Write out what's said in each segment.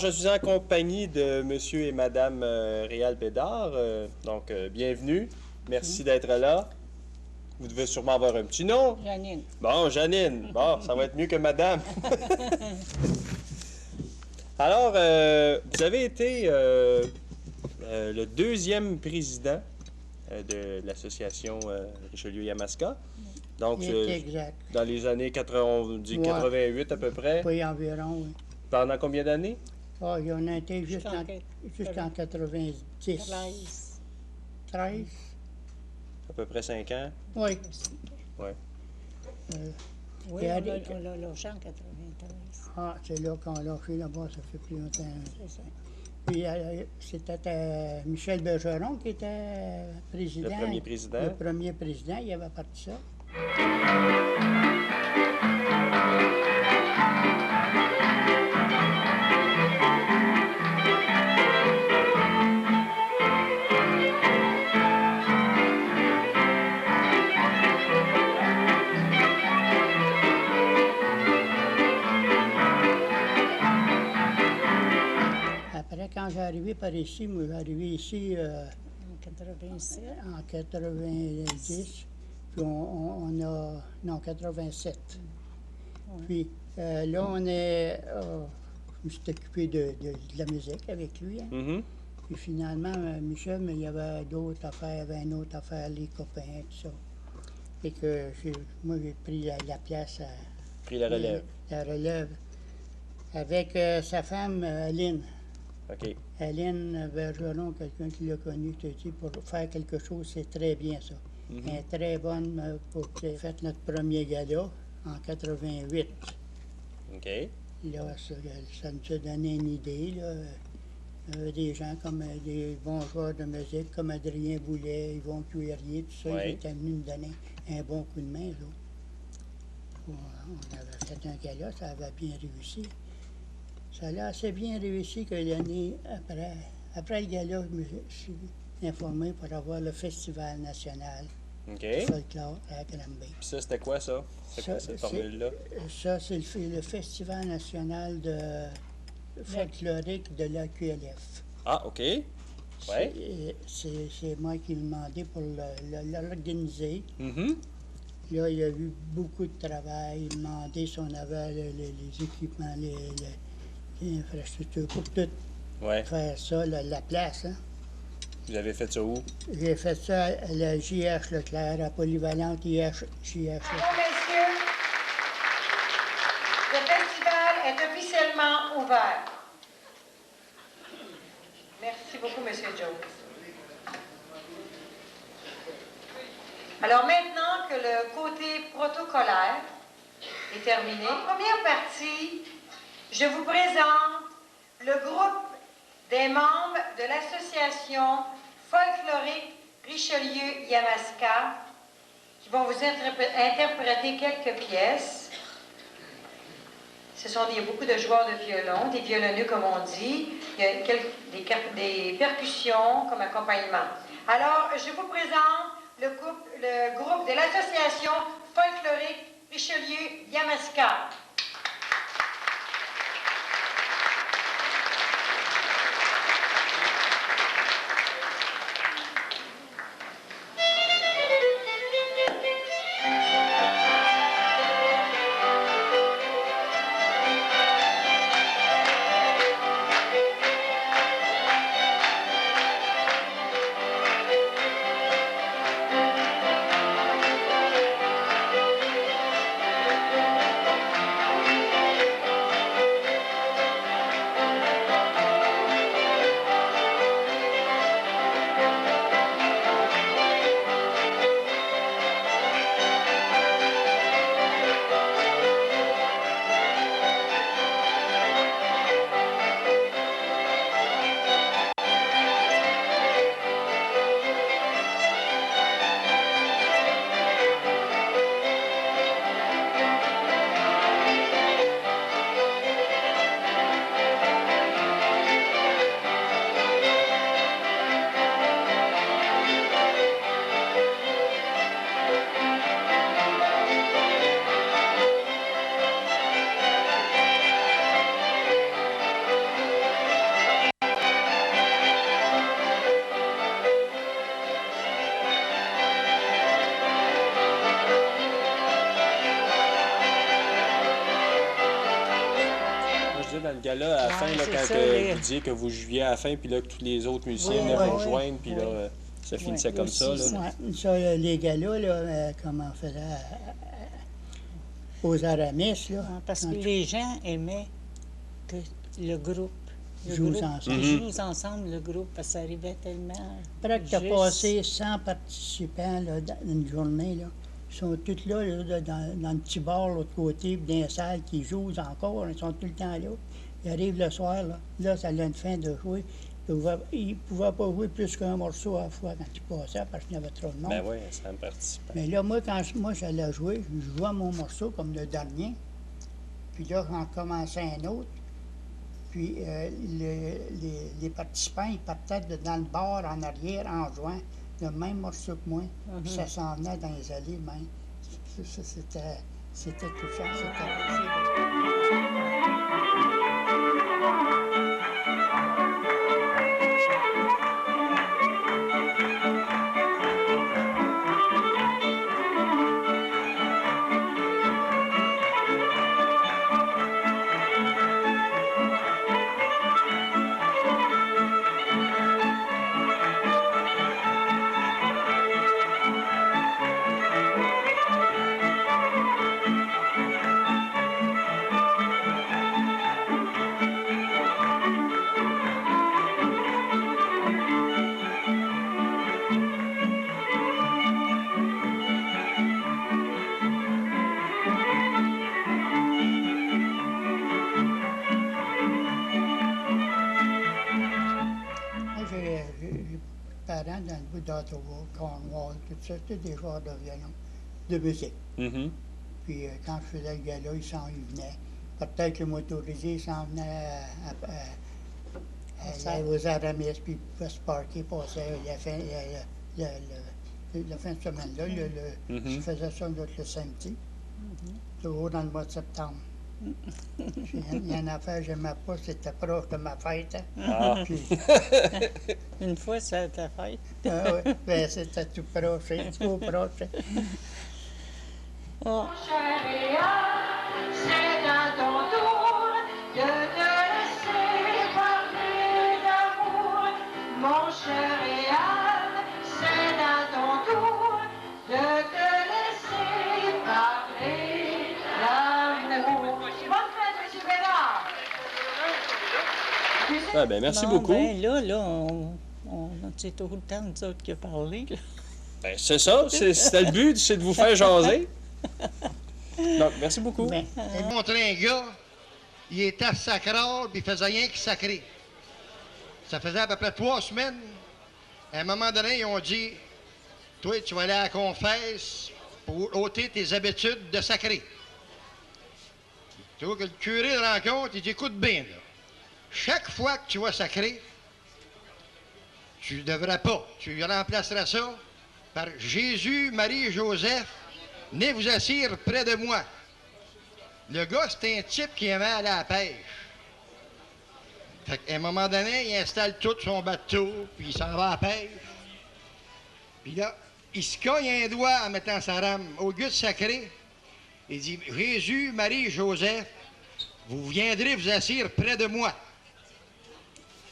je suis en compagnie de monsieur et madame Réal Bédard. Bienvenue. Merci d'être là. Vous devez sûrement avoir un petit nom. Janine. Bon, Janine. Bon, ça va être mieux que madame. Alors, vous avez été le deuxième président de l'association Richelieu-Yamaska. Donc, exact. dans les années 80, on dit 88 à peu près. Oui, environ, oui. Pendant combien d'années? Ah, il y en a été jusqu'en 90. 13. 13? À peu près 5 ans? Oui. Oui. Oui, on l'a lâché en 93. Ah, c'est là qu'on l'a lâché là-bas, ça fait plus longtemps. C'est ça. Puis c'était Michel Bergeron qui était président. Le premier président. Le premier président, il avait parti ça. Après, quand j'ai arrivé par ici, moi j'ai arrivé ici En 87. en 90, puis on a... Non, 87. Ouais. Puis là, je me suis occupé de la musique avec lui. Hein. Mhm. Puis finalement, Michel, mais il y avait d'autres affaires, il y avait une autre affaire, les copains, tout ça. Et que moi, j'ai pris la place Pris la relève. La relève. Avec sa femme, Aline. OK. Aline Bergeron, quelqu'un qui l'a connu, je te dis, pour faire quelque chose, c'est très bien ça. Mhm. Elle est très bonne pour qu'elle ait fait notre premier gala en 88. OK. Là, ça nous a donné une idée. Là. Des gens comme des bons joueurs de musique, comme Adrien Boulet, Yvon Cuillerrier, tout ça, Ouais. ils étaient venus nous donner un bon coup de main. Là. On avait fait un gala, ça avait bien réussi. Ça a assez bien réussi que l'année après le gala, je me suis informé pour avoir le Festival national OK. de folklore à Granby. Puis ça, c'était quoi, ça? C'est quoi cette formule-là? Ça, c'est le Festival national de folklorique de la QLF. Ah, OK. Ouais. C'est moi qui l'ai demandé pour l'organiser. Mhm. Là, il y a eu beaucoup de travail. Il m'a demandé si on avait les équipements, les infrastructures pour tout Ouais. faire ça, la place. Hein. Vous avez fait ça où? J'ai fait ça à la JH Leclerc, à Polyvalente JH Leclerc. Bravo, messieurs. Le festival est officiellement ouvert. Merci beaucoup, Monsieur Jones. Alors maintenant que le côté protocolaire est terminé, en première partie, je vous présente le groupe des membres de l'association folklorique Richelieu-Yamaska qui vont vous interpréter quelques pièces. Il y a beaucoup de joueurs de violon, des violonneux comme on dit, il y a des percussions comme accompagnement. Alors, je vous présente le groupe de l'association folklorique Richelieu-Yamaska. le gala à la fin, Ouais, là, c'est quand ça, les- vous disiez que vous jouiez à la fin, puis là, que tous les autres musiciens Oui, venaient oui, vous oui, rejoindre, puis là, oui. ça finissait Oui, comme aussi, ça. Là. ça. Ouais, ça, les gars-là, comme on faisait aux Aramis, là. Parce que quand les gens aimaient que le groupe Jouent ensemble. ils jouent ensemble, le groupe, parce que ça arrivait tellement. après que tu as juste. passé 100 participants là, dans une journée, là, ils sont tous là, dans le petit bar, l'autre côté, puis dans les salles qui jouent encore, ils sont tout le temps là. Ils arrivent le soir, là ça a une fin de jouer. Ils ne pouvaient pas jouer plus qu'un morceau à la fois quand ils passaient, parce qu'il y avait trop de monde. Ben oui, ça me participe. Mais là, moi, quand j'allais jouer, je jouais mon morceau comme le dernier. Puis là, j'en commençais un autre. Puis les participants, ils partaient dans le bar en arrière en jouant le même morceau que moi. Puis ça s'en venait dans les allées même. C'était touchant, Moi, j'ai parents dans le bout d'Ottawa, Cornwall, tout ça, c'était des joueurs de violon, de musique. Mhm. Puis quand je faisais le gala, ils venaient. Peut-être le motorisé s'en venait aux Aramis, puis ils pouvaient se parquer, passer la fin de semaine-là. Je faisais ça le samedi, toujours dans le mois de septembre. Il y a une affaire que je n'aimais pas, c'était proche de ma fête. Hein. Ah. Puis, Une fois, ça t'a fait. ouais, ben, c'était tout proche, trop proche. Ah. Cher Réal, c'est à ton tour de te laisser parler d'amour. Mon cher Réal, c'est à ton tour de te laisser parler d'amour. Bonne fête, M. Bénard. Ah, ben, merci Bon, beaucoup. Ben, là, c'est tout le temps nous autres qui a parlé. Là. Ben, c'est ça, c'était le but, c'est de vous faire jaser. Donc, merci beaucoup. Ben, J'ai montré un gars, il était à sacrard, puis il faisait rien que sacrer. Ça faisait à peu près 3 semaines. À un moment donné, ils ont dit, toi, tu vas aller à la confesse pour ôter tes habitudes de sacrer. Tu vois que le curé le rencontre, il dit, écoute bien, là. Chaque fois que tu vas sacrer, tu ne devrais pas. Tu remplaceras ça par Jésus, Marie, Joseph, venez vous asseoir près de moi. Le gars, c'était un type qui aimait aller à la pêche. Fait qu'à un moment donné, il installe tout son bateau, puis il s'en va à la pêche. Puis là, il se cogne un doigt en mettant sa rame au gars de sacré. Il dit, Jésus, Marie, Joseph, vous viendrez vous asseoir près de moi.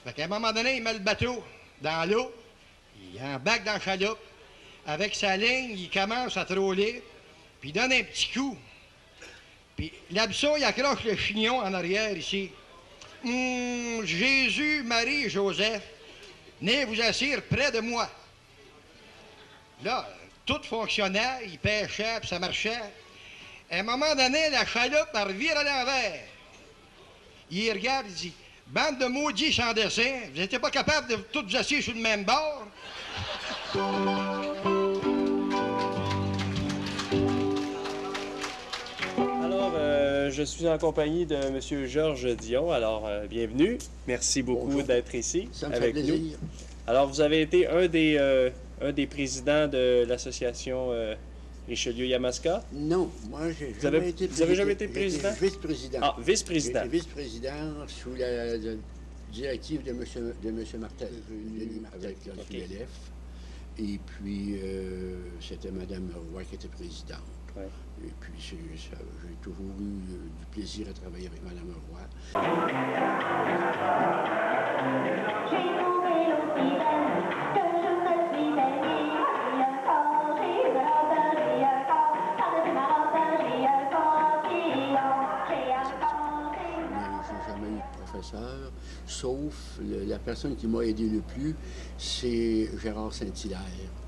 Fait qu'à un moment donné, il met le bateau dans l'eau, il embarque dans la chaloupe. Avec sa ligne, il commence à troller, puis il donne un petit coup. Puis l'absent, il accroche le chignon en arrière ici. Jésus, Marie, Joseph, venez vous asseoir près de moi. Là, tout fonctionnait, il pêchait, puis ça marchait. À un moment donné, la chaloupe, elle revire à l'envers. Il regarde, il dit, bande de maudits sans dessin, vous n'étiez pas capable de tous vous asseoir sur le même bord? Alors, je suis en compagnie de M. Georges Dion. Alors, bienvenue. Merci beaucoup Bonjour. d'être ici Ça me avec fait nous. plaisir. Alors, vous avez été un des présidents de l'association Richelieu-Yamaska. Non, moi, j'ai Vous jamais avez- été vous avez jamais été J'étais président? vice-président. Ah, vice-président. J'étais vice-président sous la directive de monsieur Martel, Denis Martel, qui a le Ok. QLF. Et puis, c'était Mme Roy qui était présidente. Ouais. Et puis, j'ai toujours eu du plaisir à travailler avec Mme Roy. J'ai trouvé l'aussi belle que je me suis baigné. J'ai un corps, j'ai une robe, j'ai un corps. Par-dessus ma robe, j'ai un cotillon. J'ai un corps, j'ai une Mais j'ai jamais eu de professeur, sauf la personne qui m'a aidé le plus, c'est Gérard Saint-Hilaire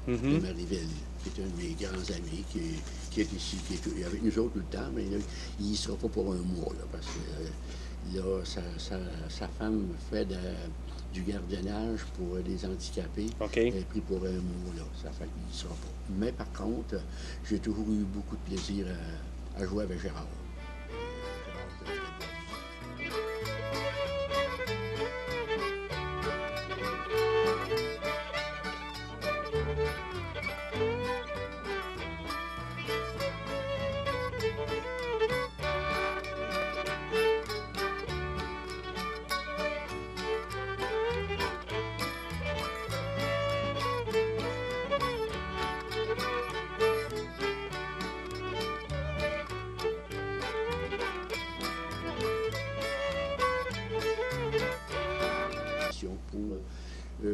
de Marieville, qui est un de mes grands amis, qui est ici, qui est avec nous autres tout le temps, mais là, il n'y sera pas pour un mois, là, parce que là, sa femme fait du gardiennage pour des handicapés. OK. Elle est pris pour un mois, là, ça fait qu'il n'y sera pas. Mais par contre, j'ai toujours eu beaucoup de plaisir à jouer avec Gérard. Gérard, c'est un très bon.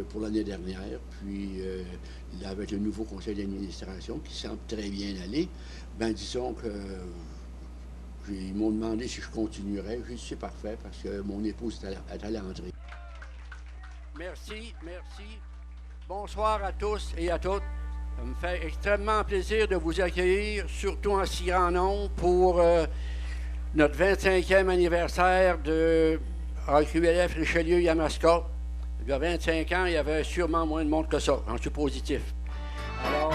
Pour l'année dernière, puis là, avec le nouveau conseil d'administration qui semble très bien aller, ben disons que ils m'ont demandé si je continuerais. J'ai dit c'est parfait parce que mon épouse est à l'entrée. Merci, merci. Bonsoir à tous et à toutes. Ça me fait extrêmement plaisir de vous accueillir, surtout en si grand nombre, pour notre 25e anniversaire de AQLF Richelieu-Yamaska. Il y a 25 ans, il y avait sûrement moins de monde que ça. J'en suis positif. Alors...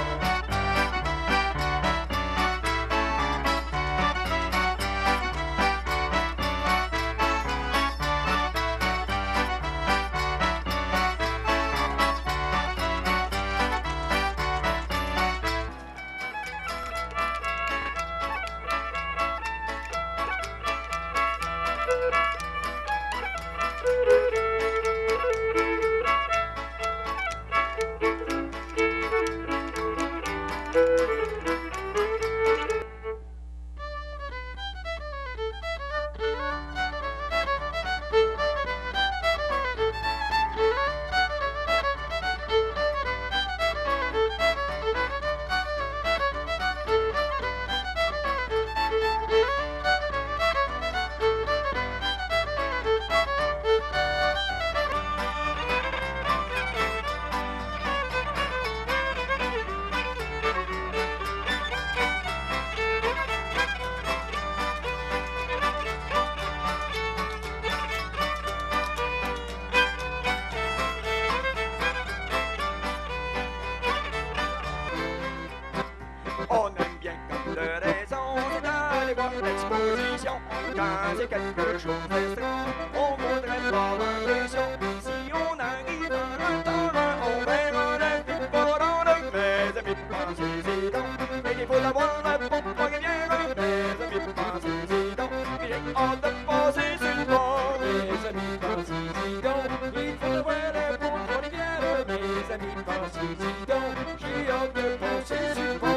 On aime bien comme de raison d'aller voir l'exposition. Quand c'est quelque chose d'extra, on voudrait voir l'impression. Si on arrive en retard, on verra la vie pas dans l'œil. Mes amis, pensez-y donc. Mais il faut l'avoir pour pas rivière. Mes amis, pensez-y donc. Puis j'ai hâte de passer sur le bord. Mes amis, pensez-y donc. Il faut l'avoir pour pas rivière. Mes amis, pensez-y donc. J'ai hâte de passer sur le bord.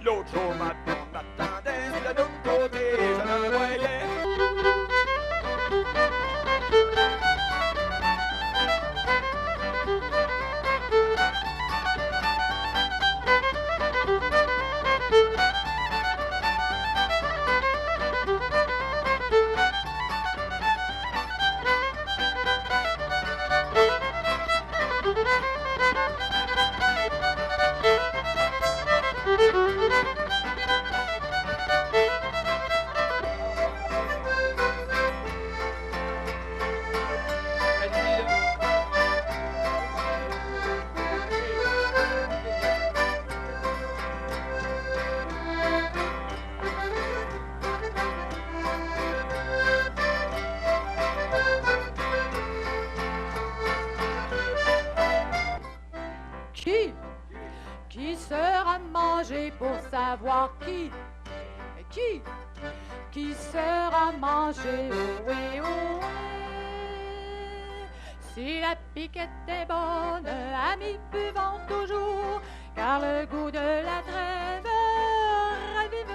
L'autre jour, ma blonde m'attendait, de l'autre côté, je la voyais. Qui sera mangé pour savoir qui? qui sera mangé, oui, oui. Si la piquette est bonne, amis, buvons toujours, car le goût de la trêve ravive.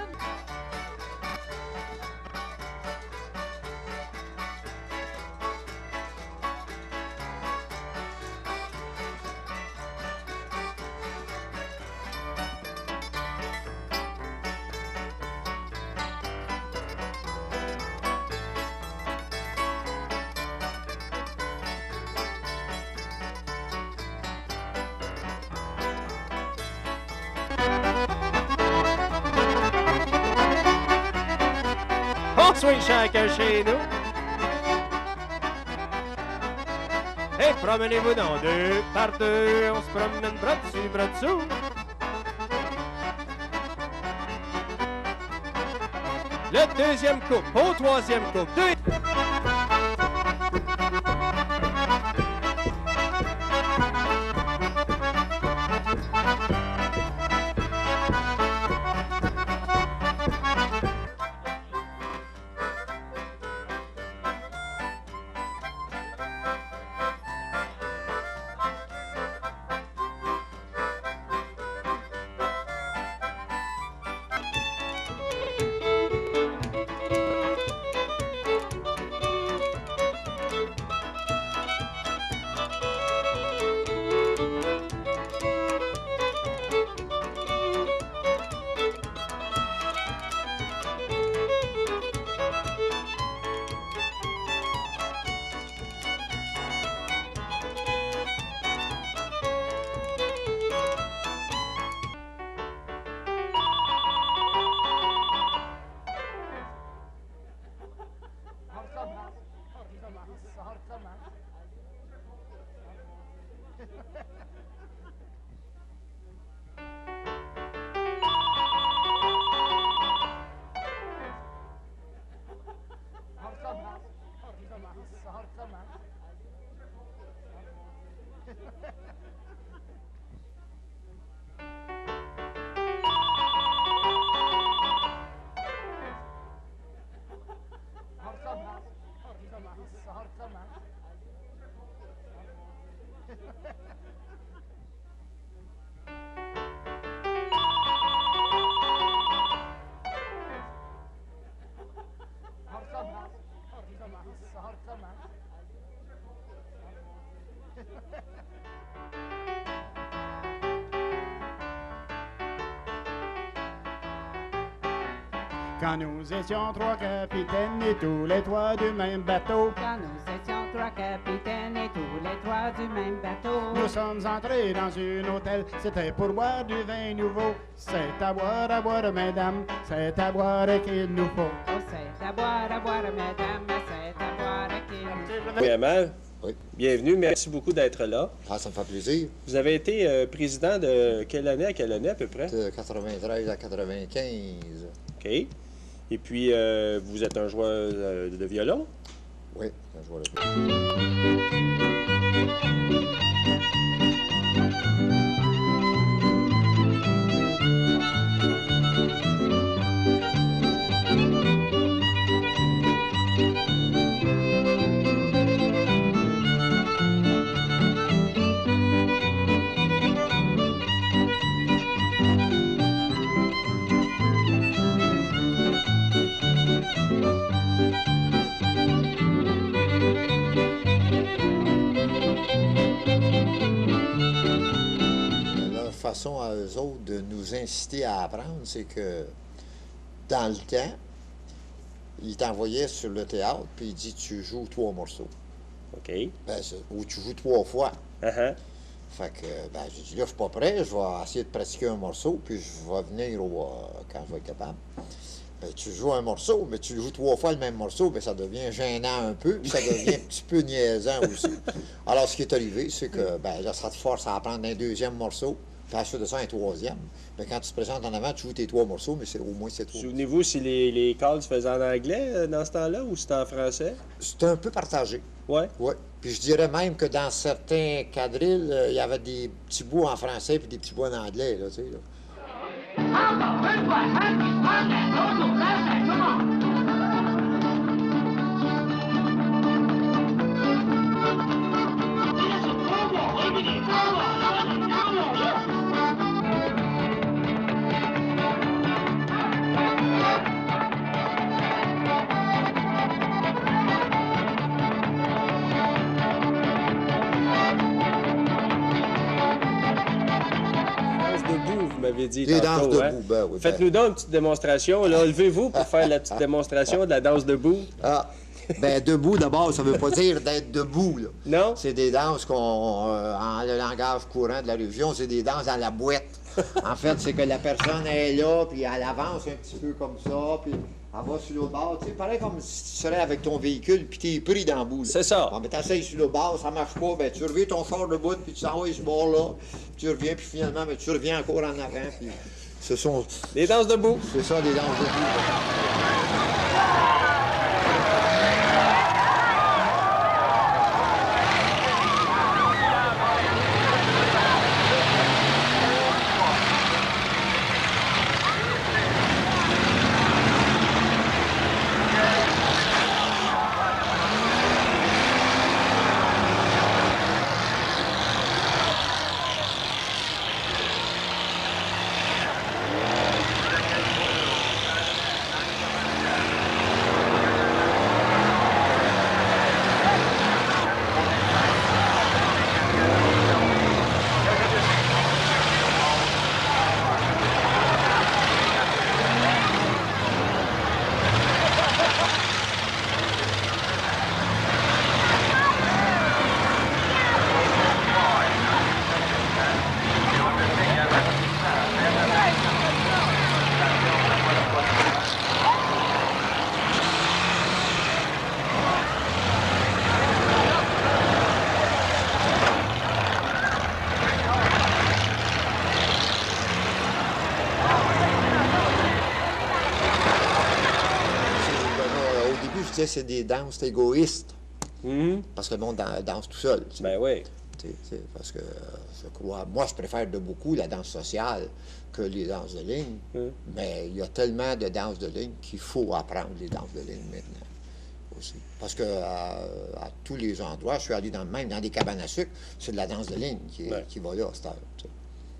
On swing chacun chez nous. Et promenez-vous dans deux par deux. On se promène bras dessus, bras dessous. Le deuxième couple, au troisième couple. Quand nous étions trois capitaines et tous les trois du même bateau. Quand nous étions trois capitaines et tous les trois du même bateau. Nous sommes entrés dans un hôtel, c'était pour boire du vin nouveau. C'est à boire, mesdames, c'est à boire qu'il nous faut. Oh, c'est à boire, mesdames, c'est à boire qu'il nous faut. Vraiment, Oui. bienvenue. Merci beaucoup d'être là. Ah, ça me fait plaisir. Vous avez été président de quelle année à quelle année à peu près? De 93 à 95. OK. Et puis, vous êtes un joueur de violon? Oui, un joueur de violon. Façon à eux autres de nous inciter à apprendre, c'est que dans le temps, il t'envoyait sur le théâtre, puis il dit tu joues 3 morceaux. OK. Ben, ou tu joues 3 fois. Uh-huh. Fait que, ben, j'ai dit là, je suis pas prêt, je vais essayer de pratiquer un morceau, puis je vais venir quand je vais être capable. Ben, tu joues un morceau, mais tu joues 3 fois le même morceau, ben, ça devient gênant un peu, puis ça devient un petit peu niaisant aussi. Alors, ce qui est arrivé, c'est que, ben, là, ça te force à apprendre un deuxième morceau. Puis ensuite de ça, un troisième. Mais quand tu te présentes en avant, tu joues tes 3 morceaux, mais c'est au moins c'est 3. Souvenez-vous si les calls se faisaient en anglais dans ce temps-là ou c'était en français? C'était un peu partagé. Oui? Oui. Puis je dirais même que dans certains quadrilles, il y avait des petits bouts en français puis des petits bouts en anglais, là, tu sais, là. debout, vous m'avez dit Des tantôt. danses hein? debout, ben oui. Faites-nous donc une petite démonstration. Là, levez-vous pour faire la petite démonstration de la danse debout. Ah, ben debout, d'abord, ça veut pas dire d'être debout, là. Non? C'est des danses qu'on, en le langage courant de la région, c'est des danses à la boîte. En fait, c'est que la personne est là, puis elle avance un petit peu comme ça, puis elle va sur l'autre bord. Tu sais, pareil comme si tu serais avec ton véhicule, puis t'es pris dans le bout. C'est ça. Bon, mais t'essayes sur le bord, ça marche pas, ben tu reviens ton char de bout, puis tu s'en vas ce bord-là, puis tu reviens, puis finalement, ben, tu reviens encore en avant, puis ce sont... Les danses debout. C'est ça, des danses debout. C'est des danses égoïstes. Parce que le monde danse tout seul. Ben oui. Parce que je crois, moi, je préfère de beaucoup la danse sociale que les danses de ligne. Mais il y a tellement de danses de ligne qu'il faut apprendre les danses de ligne maintenant aussi. Parce que à tous les endroits, je suis allé même dans des cabanes à sucre, c'est de la danse de ligne qui va là à cette heure.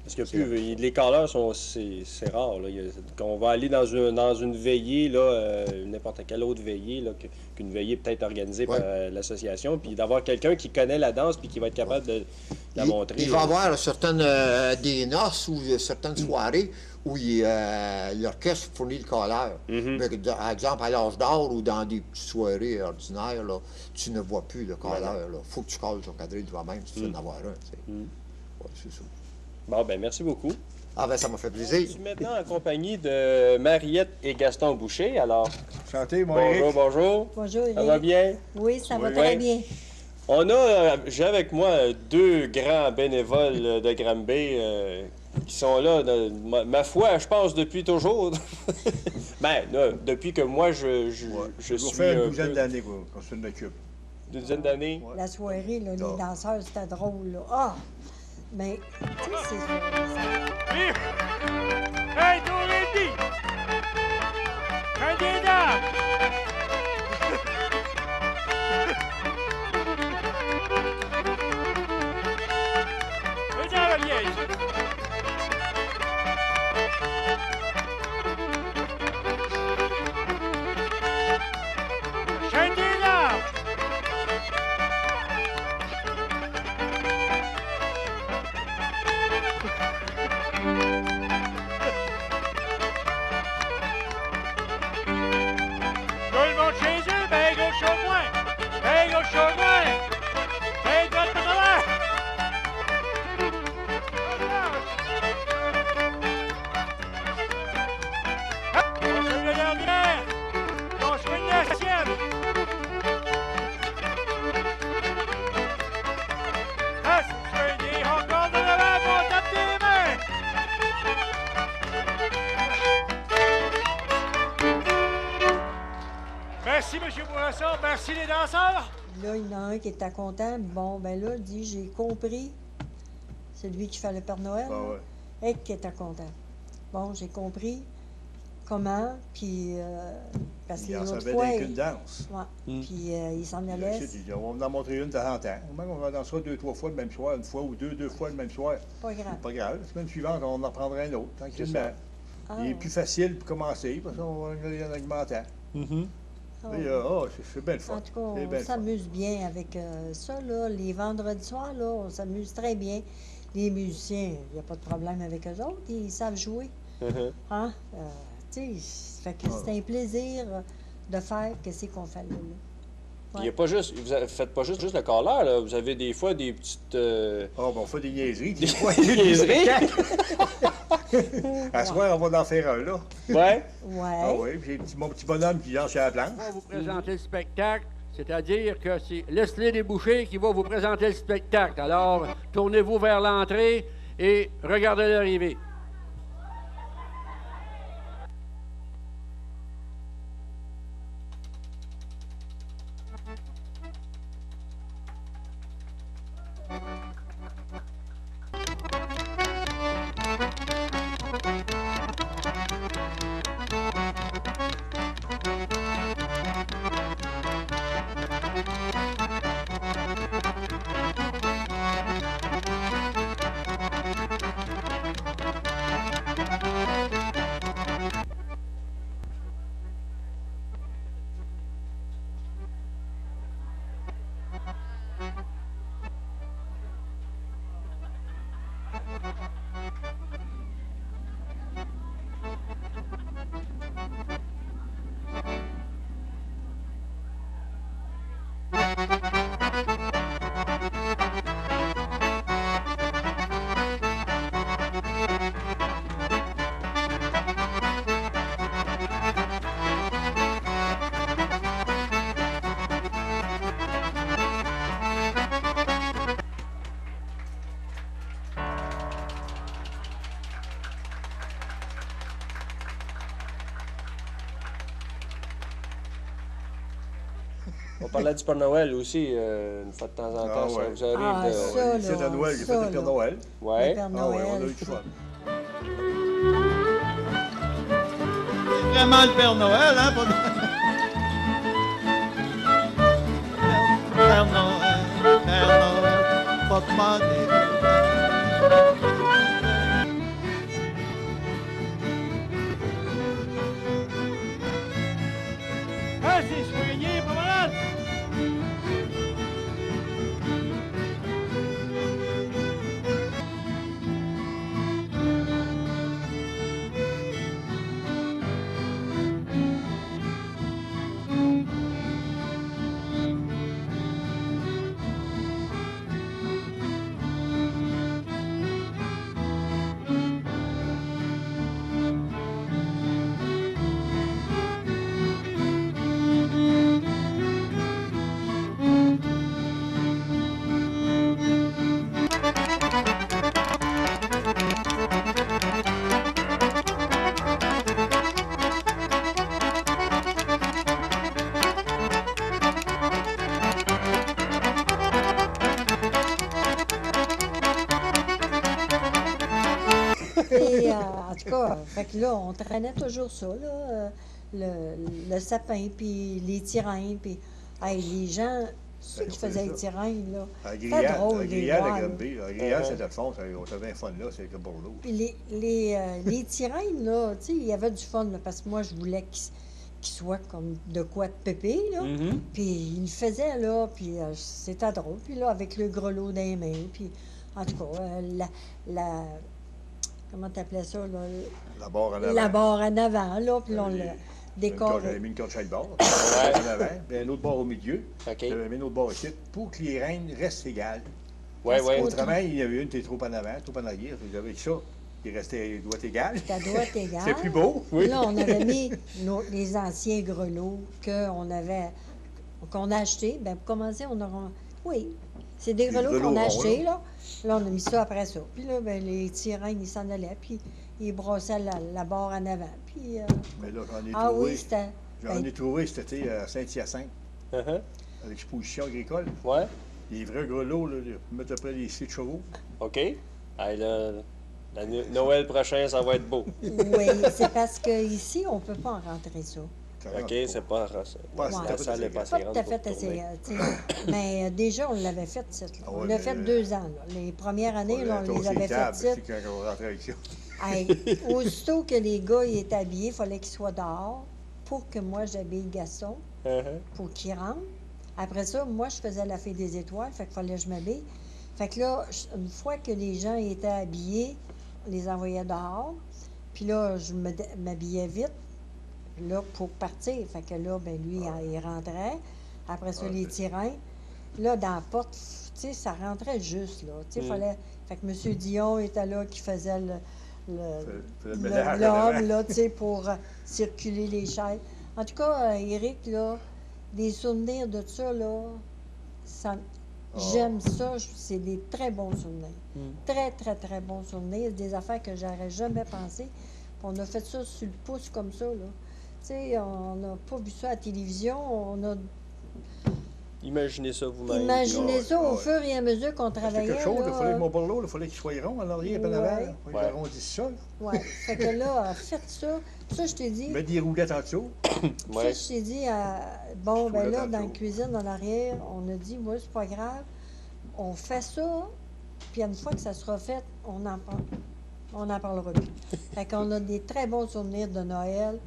Parce que les calleurs sont c'est rare. Là. On va aller dans une veillée, là, n'importe quelle autre veillée, là, qu'une veillée peut-être organisée par l'association, puis d'avoir quelqu'un qui connaît la danse puis qui va être capable de la montrer. Il va y avoir certaines des noces ou certaines soirées où l'orchestre fournit le calleur. Par exemple, à l'âge d'or ou dans des petites soirées ordinaires, là, tu ne vois plus le calleur. Il faut que tu calles ton quadrille toi-même si tu veux en avoir un. Ouais, c'est ça. Bon, ben merci beaucoup. Ah ben ça m'a fait plaisir. Je suis maintenant en compagnie de Mariette et Gaston Boucher. Alors, Chanté, mon bonjour, Éric. bonjour. Bonjour, Ça va bien? Oui, ça va très bien. J'ai avec moi deux grands bénévoles de Granby qui sont là, ma foi, je pense, depuis toujours. Ben, là, depuis que moi, je suis... Ça fait une douzaine d'années qu'on se occupe. Une douzaine d'années? La soirée, là, les danseurs, c'était drôle. Là. Ah! Mais, tu sais, c'est... Hey, tous les dix! Candidat! Regarde la vieille! Candidat! Merci, M. Bourasson. Merci, les danseurs. Là, il y en a un qui était content. Bon, ben là, il dit, j'ai compris. C'est lui qui fait le Père Noël. Ah ouais. Et qui était content. Bon, j'ai compris comment, puis... parce que Il en l'autre savait fois... d'être qu'une danse. Ouais. Puis il s'en allait... On va en montrer une de temps en temps. Même on va danser 2-3 fois le même soir, une fois ou deux fois le même soir. Pas grave. Pas grave. La semaine suivante, on en reprendra un autre, tranquillement. Ah, Il est plus facile pour commencer, parce qu'on va aller en augmentant. C'est bien le fun. En tout cas, on s'amuse bien avec ça, là. Les vendredis soirs, là, on s'amuse très bien. les musiciens, il n'y a pas de problème avec eux autres, ils savent jouer. Hein? Tu sais, fait que c'est un plaisir de faire qu'est-ce qu'on fait là. Il y a pas juste, vous faites pas juste le colère, là. Vous avez des fois des petites... Ah, ben on fait des niaiseries. Des niaiseries? À ce soir, on va en faire un, là. Ouais? Ah oui, puis mon petit bonhomme qui lance sur la planche. On va vous présenter le spectacle, c'est-à-dire que c'est Leslie Desbouchers qui va vous présenter le spectacle. Alors, tournez-vous vers l'entrée et regardez l'arrivée. On parlait du Père Noël aussi, une fois de temps en temps, ça vous arrive de... ça, C'est à Noël, j'ai fait le Père Noël. Ouais. Le Père Ah ouais, Noël. on a eu du fun. C'est vraiment le Père Noël, hein? Père Noël, pas demander. Ah, c'est soigné, pas malade! Et, en tout cas, fait que là, on traînait toujours ça, là, le sapin, puis les tirains, puis hey, les gens, ceux qui faisaient les tirains, là, c'était drôle de les grillade voir, à là. Granby. La grillade, c'était le fond. On avait bien fun là, c'est le Bordeaux. Puis les tirains, là, tu sais, il y avait du fun, là, parce que moi, je voulais qu'ils soient comme de quoi de pépé, là. Puis ils le faisaient, là, puis c'était drôle. Puis là, avec le grelot dans les mains, puis en tout cas, comment t'appelais ça, là? La barre en avant. La barre en avant, là, puis là, on le décore. J'avais mis une corde chaque barre. En avant, puis un autre barre au milieu. OK. J'avais mis une autre barre ici pour que les règnes restent égales. Ouais, ouais. Autrement, il y avait une qui était trop en avant, trop en arrière. Puis j'avais ça, qui restait droite égale. Ta droite égale. C'est plus beau. Oui. Là, on avait mis les anciens grelots qu'on a achetés. Bien, pour commencer, on aura... Oui, c'est des grelots qu'on a achetés, là. Là, on a mis ça après ça. Puis là, ben, les tirains, ils s'en allaient, puis ils brossaient la barre en avant. Puis, Mais là, j'en ai ah trouvé. oui, c'était... J'en ai trouvé cet été à Saint-Hyacinthe, à l'exposition agricole. Ouais. Les vrais grelots, là, ils mettent après les 6 chevaux. OK. Hey, là, Noël prochain, ça va être beau. Oui, c'est parce qu'ici, on ne peut pas en rentrer ça. OK, c'est pas... Ouais. La salle n'est pas assez Pas grande tout à pour fait tourner. assez. Mais déjà, on l'avait fait, cette. Ah On ouais, l'a mais, fait 2 ans. Là. Les premières années, là, on les avait faites C'est quand on rentrait avec ça. Hey, aussitôt que les gars ils étaient habillés, il fallait qu'ils soient dehors pour que moi, j'habille Gaston, pour qu'il rentre. Après ça, moi, je faisais la fée des étoiles, fait qu'il fallait que je m'habille. Fait que là, une fois que les gens étaient habillés, on les envoyait dehors. Puis là, je m'habillais vite, là, pour partir. Fait que là, ben lui, il rentrait. Après ça, les tirains. Là, dans la porte, tu sais, ça rentrait juste, là. Tu sais, fallait... Fait que M. Dion était là, qui faisait l'homme, là, tu sais, pour circuler les chaises. En tout cas, Éric, là, des souvenirs de ça, là, j'aime ça. C'est des très bons souvenirs. Très, très, très bons souvenirs. Des affaires que j'aurais jamais pensé. Puis on a fait ça sur le pouce comme ça, là. Tu sais, on n'a pas vu ça à la télévision. On a... Imaginez ça vous-même. Imaginez ça au fur et à mesure qu'on C'était travaillait. quelque chose, là, il fallait que mon borlot, il fallait qu'il soit rond en arrière et en avant. Il fallait qu'il arrondisse ça. Oui. Fait que là, faites ça. Ça, je t'ai dit. Mettre des roulettes en dessous. Ça, je t'ai dit, bon, ben là, dans la cuisine, en arrière, on a dit, moi, c'est pas grave. On fait ça, puis une fois que ça sera fait, on n'en parlera plus. Fait qu'on a des très bons souvenirs de Noël,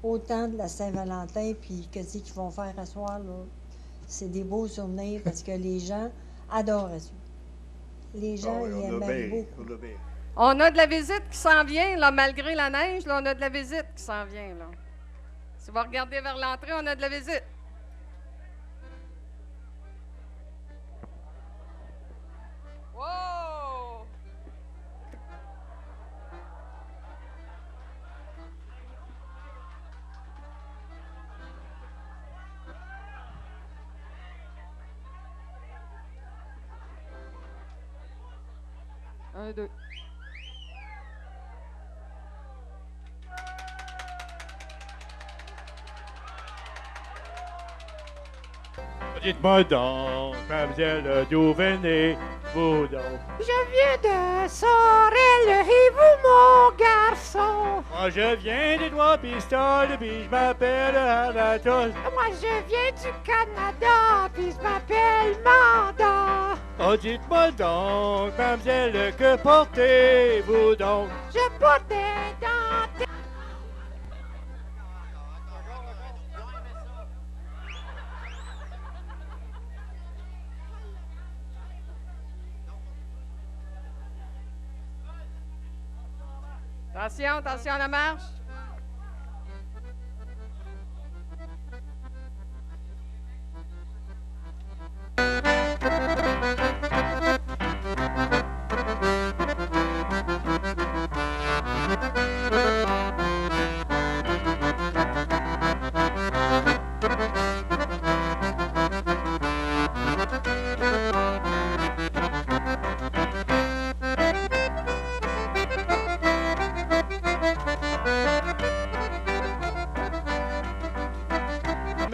autant de la Saint-Valentin, puis qu'est-ce qu'ils vont faire à soir, là. C'est des beaux souvenirs parce que les gens adoraient ça. Les gens, ils aimaient beaucoup. On a de la visite qui s'en vient, là, malgré la neige, là, on a de la visite qui s'en vient, là. Si vous regardez vers l'entrée, on a de la visite. Wow! Un, deux. Dites-moi donc, mademoiselle, d'où venez-vous donc? Je viens de Sorel et vous, mon garçon? Moi, je viens des Trois-Pistoles, puis je m'appelle Anatole. Moi, je viens du Canada, puis je m'appelle Manda. Oh, dites-moi donc, mademoiselle, que portez-vous donc? Je porte des dentelles. Attention, attention à la marche.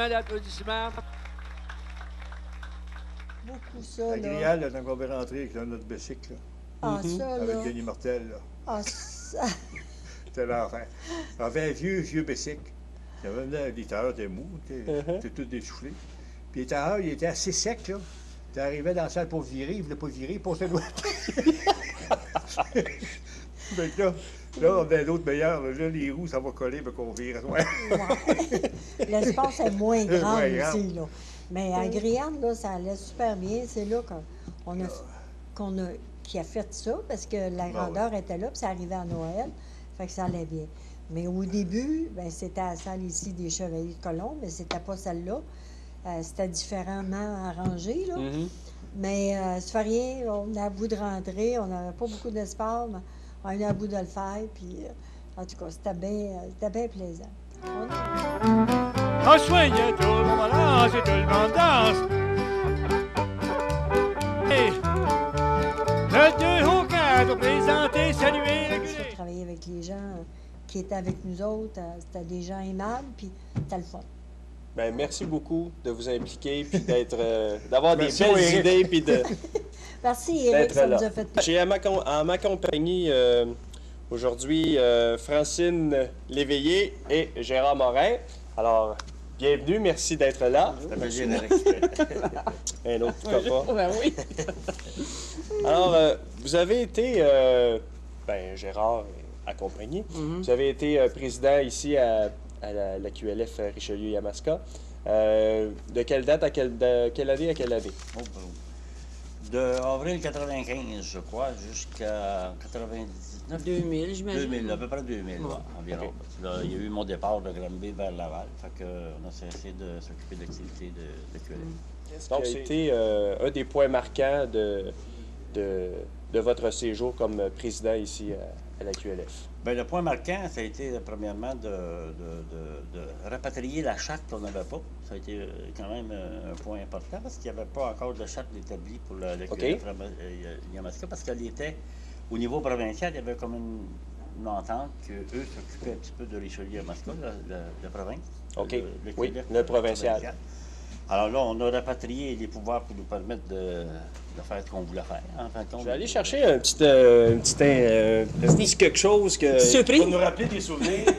D'applaudissements. Beaucoup ça, La là. grillade, là, quand on va rentrer avec notre bicycle, là. Ah, ça, Avec là. Denis Martel, là. Ah, ça. C'était l'enfer. On avait un vieux bicycle. Il y avait là, les tailleurs étaient mous, étaient tous dessoufflés. Puis les tailleurs, il était assez sec, là. Tu arrivais dans la salle pour virer, il ne voulait pas virer, il passait loin. Mais là, on avait l'autre meilleur. Là, les roues, ça va coller, mais qu'on vire. Ouais. L'espace est moins grand Ouais, aussi, là. Mais à Griane, là, ça allait super bien. C'est là qui a fait ça, parce que la grandeur était là, puis ça arrivait à Noël. Fait que ça allait bien. Mais au début, ben, c'était à la salle ici des Chevaliers de Colombe, mais c'était pas celle-là. C'était différemment arrangé, là. Mais ça fait rien, on est à bout de rentrer, on n'avait pas beaucoup d'espace, mais on est à bout de le faire, puis en tout cas, c'était bien plaisant. En soigne, tout le monde lance et tout le monde danse. Et le 2 au 4, présenter, saluer, réguler. Travailler avec les gens qui étaient avec nous autres, c'était des gens aimables, puis c'était le fun. Ben, merci beaucoup de vous impliquer puis d'avoir des belles idées puis de. Merci Éric, ça nous a fait plaisir. J'ai en ma compagnie aujourd'hui Francine Léveillé et Gérard Morin. Alors, bienvenue, merci d'être là. Ça fait bien, un autre petit copain. Ben oui. Alors, vous avez été, Gérard accompagné, vous avez été président ici à la QLF Richelieu-Yamaska. De quelle date à quelle année à quelle année? De avril 95, je crois, jusqu'à 99. 2000, j'imagine. 2000, à peu près 2000, ouais, environ. OK. Là, il y a eu mon départ de Granby vers Laval. Fait qu'on a cessé de s'occuper de l'activité de QLF. Donc, ça a été un des points marquants de votre séjour comme président ici à la QLF. Bien, le point marquant, ça a été premièrement de rapatrier la charte qu'on n'avait pas. Ça a été quand même un point important parce qu'il n'y avait pas encore de charte établie pour le QLF Yamaska parce qu'elle était, au niveau provincial, il y avait comme une entente qu'eux s'occupaient un petit peu de Richelieu Yamaska, la province. OK. Oui, le provincial. Alors là, on a rapatrié les pouvoirs pour nous permettre de faire ce qu'on voulait faire. En fin de compte, Je vais aller chercher un petit quelque chose qui va nous rappeler des souvenirs.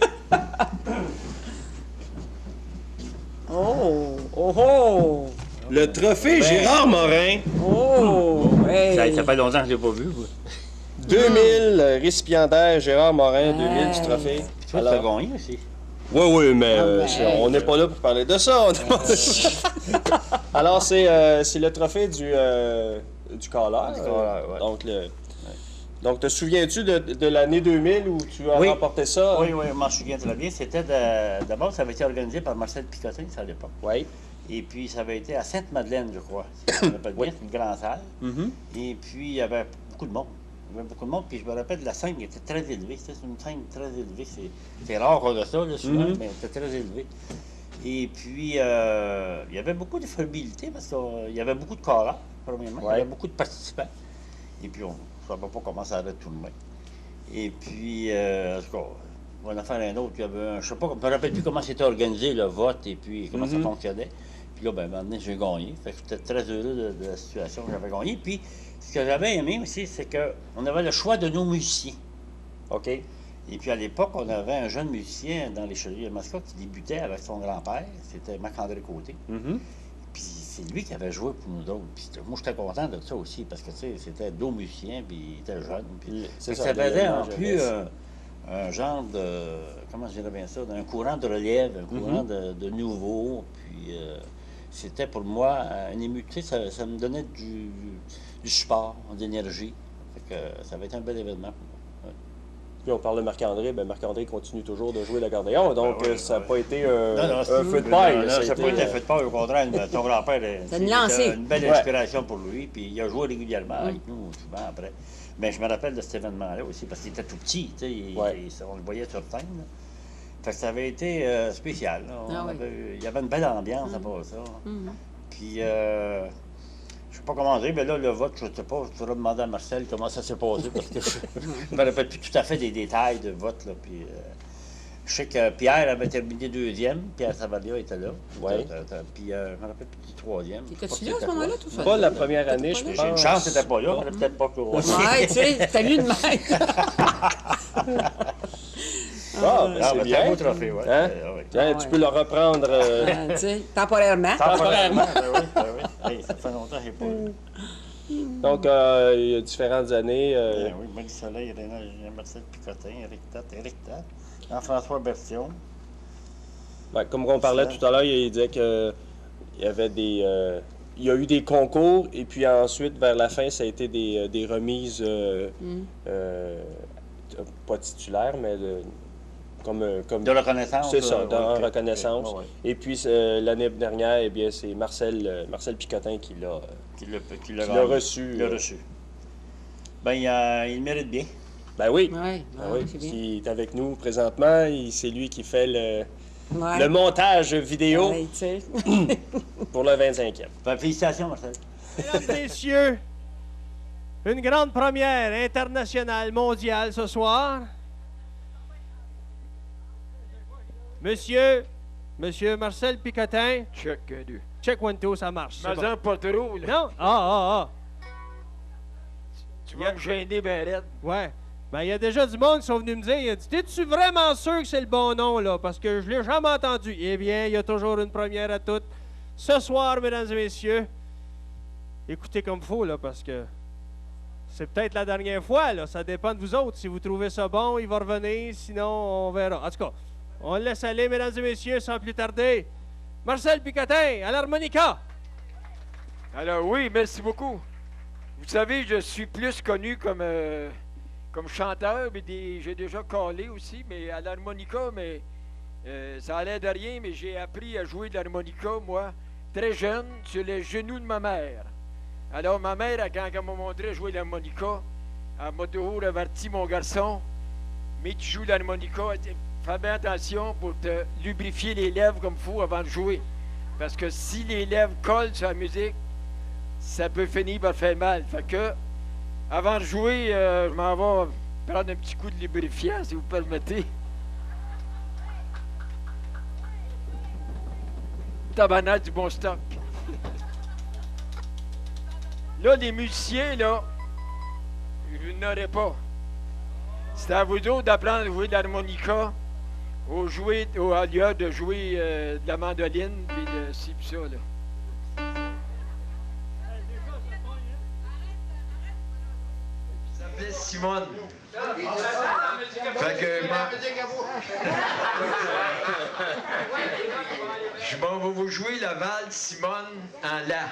Oh! Oh! Oh! Le trophée Gérard Morin. Oh! Hey. Ça fait longtemps que je ne l'ai pas vu. 2000, récipiendaire Gérard Morin, 2000 du trophée. Tu as gagné aussi. Oui, mais on n'est pas là pour parler de ça. Alors, c'est le trophée du Caleur. Ouais. Donc, te souviens-tu de l'année 2000 où tu as remporté ça? Oui, je m'en souviens très bien. C'était d'abord, ça avait été organisé par Marcel Picotin, ça à l'époque. Oui. Et puis, ça avait été à Sainte-Madeleine, je crois. Je me rappelle bien, c'est une grande salle. Et puis, il y avait beaucoup de monde. Puis je me rappelle, la scène était très élevée. C'était une scène très élevée. C'est rare qu'on a ça, là, souvent, mais c'était très élevé. Et puis, il y avait beaucoup de fiabilité parce qu'il y avait beaucoup de chorales, premièrement. Il y avait beaucoup de participants. Et puis, on ne savait pas comment ça allait tourner. Et puis, en tout cas, on va en faire un autre. Il y avait je ne me rappelle plus comment c'était organisé, le vote, et puis comment ça fonctionnait. Puis là, maintenant, j'ai gagné. Fait que j'étais très heureux de la situation que j'avais gagnée. Puis, ce que j'avais aimé aussi, c'est qu'on avait le choix de nos musiciens. OK. Et puis, à l'époque, on avait un jeune musicien dans les Chevaliers Yamaska qui débutait avec son grand-père. C'était Marc-André Côté. Puis, c'est lui qui avait joué pour nous autres. Puis, moi, j'étais content de ça aussi parce que, tu sais, c'était deux musiciens, puis il était jeune. Puis, ça faisait en plus un genre de, comment je dirais bien ça, d'un courant de relève, un courant de nouveau. Puis, c'était pour moi une émulité, ça me donnait du support, de l'énergie. Ça avait été un bel événement pour moi. Ouais. Puis on parle de Marc-André, Marc-André continue toujours de jouer l'accordéon, donc ça n'a pas été un feu de paille. Non, ça n'a pas été un feu de paille, au contraire, ton grand-père, c'était une belle inspiration pour lui, puis il a joué régulièrement avec nous, souvent après. Mais je me rappelle de cet événement-là aussi, parce qu'il était tout petit, on le voyait sur scène. Fait que ça avait été spécial. Il y avait une belle ambiance à part ça. Puis, je ne sais pas comment dire, mais là, le vote, je ne sais pas, je pourrais demander à Marcel comment ça s'est passé, parce que je ne me rappelle plus tout à fait des détails de vote. Là, puis, je sais que Pierre avait terminé deuxième, Pierre Savalia était là. Oui. Puis, je ne me rappelle plus du troisième. T'étais-tu là à ce moment-là, tout ça? Pas la première année, je pense. J'ai une chance, c'était pas là, mais peut-être pas que. Ouais, tu sais, t'as lu de même. C'est bien. un beau trophée, oui. Hein? Tiens, tu peux le reprendre. Tu sais, temporairement. Temporairement, oui. Ça fait longtemps que je n'ai pas vu. Donc, il y a différentes années. Oui, Marie Soleil, Marcel Picotin, Éric Tat, Jean-François Bertillon. Comme on parlait tout à l'heure, il disait qu'il y avait des. Il y a eu des concours, et puis ensuite, vers la fin, ça a été des remises, pas titulaires, mais comme de reconnaissance. C'est ça, de reconnaissance. Et puis, l'année dernière, eh bien, c'est Marcel Picotin qui l'a reçu. Il l'a reçu. Ben, il mérite bien. Ben oui. Oui, Il est avec nous présentement. C'est lui qui fait le montage vidéo pour le 25e. Ben, félicitations, Marcel. Mesdames et messieurs, une grande première internationale mondiale ce soir. Monsieur Marcel Picotin. Check 2. Check 1, 2, ça marche. Mais bon. Pas trop, là. Non? Ah. Tu vas me gêner, ben raide. Ouais. Ben, il y a déjà du monde qui sont venus me dire, il a dit, t'es-tu vraiment sûr que c'est le bon nom, là? Parce que je l'ai jamais entendu. Eh bien, il y a toujours une première à toutes. Ce soir, mesdames et messieurs, écoutez comme il faut, là, parce que c'est peut-être la dernière fois, là. Ça dépend de vous autres. Si vous trouvez ça bon, il va revenir. Sinon, on verra. En tout cas, on le laisse aller, mesdames et messieurs, sans plus tarder. Marcel Picotin, à l'harmonica. Alors oui, merci beaucoup. Vous savez, je suis plus connu comme chanteur, mais j'ai déjà collé aussi, mais à l'harmonica, mais ça allait de rien, mais j'ai appris à jouer de l'harmonica, moi, très jeune, sur les genoux de ma mère. Alors, ma mère, quand elle m'a montré à jouer de l'harmonica, elle m'a toujours averti, mon garçon, mais tu joues de l'harmonica, elle dit, fais bien attention pour te lubrifier les lèvres comme il faut avant de jouer. Parce que si les lèvres collent sur la musique, ça peut finir par faire mal. Fait que, avant de jouer, je m'en vais prendre un petit coup de lubrifiant, si vous permettez. Tabarnak du bon stock. Là, les musiciens, là, je n'aurais pas. C'est à vous autres d'apprendre à jouer de l'harmonica au lieu de jouer de la mandoline puis de ci pis ça, là. Ça s'appelait Simone. Fait que je m'en vais vous jouer la valse Simone en la.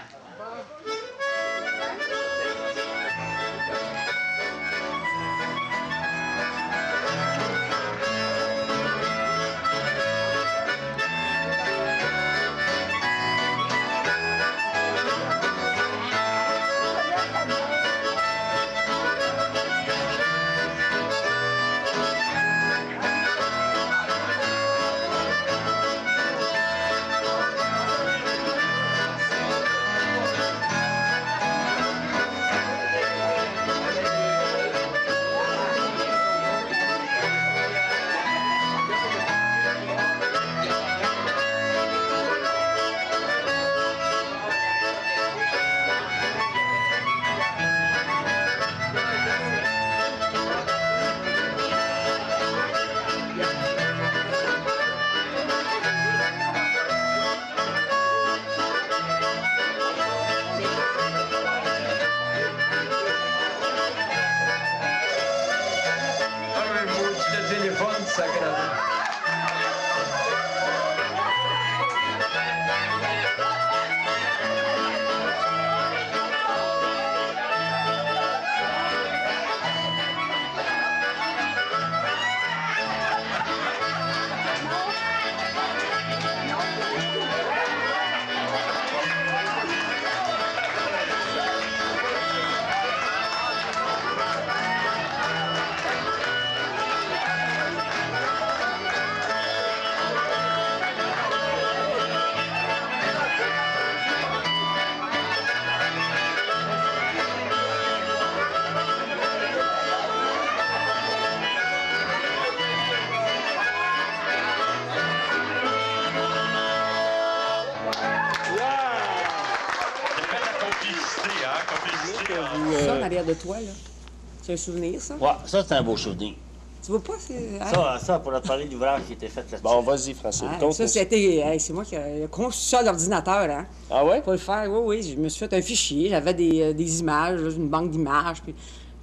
Ça, en arrière de toi, là. C'est un souvenir, ça? Ouais, ça, c'est un beau souvenir. Tu vois pas? Hein? Ça, pour te parler d'ouvrage qui était fait là-dessus. Bon, vas-y, Francine. Ça, c'était... c'est moi qui ai conçu ça à l'ordinateur, hein. Ah ouais? Pour le faire, oui. Je me suis fait un fichier. J'avais des images, une banque d'images, puis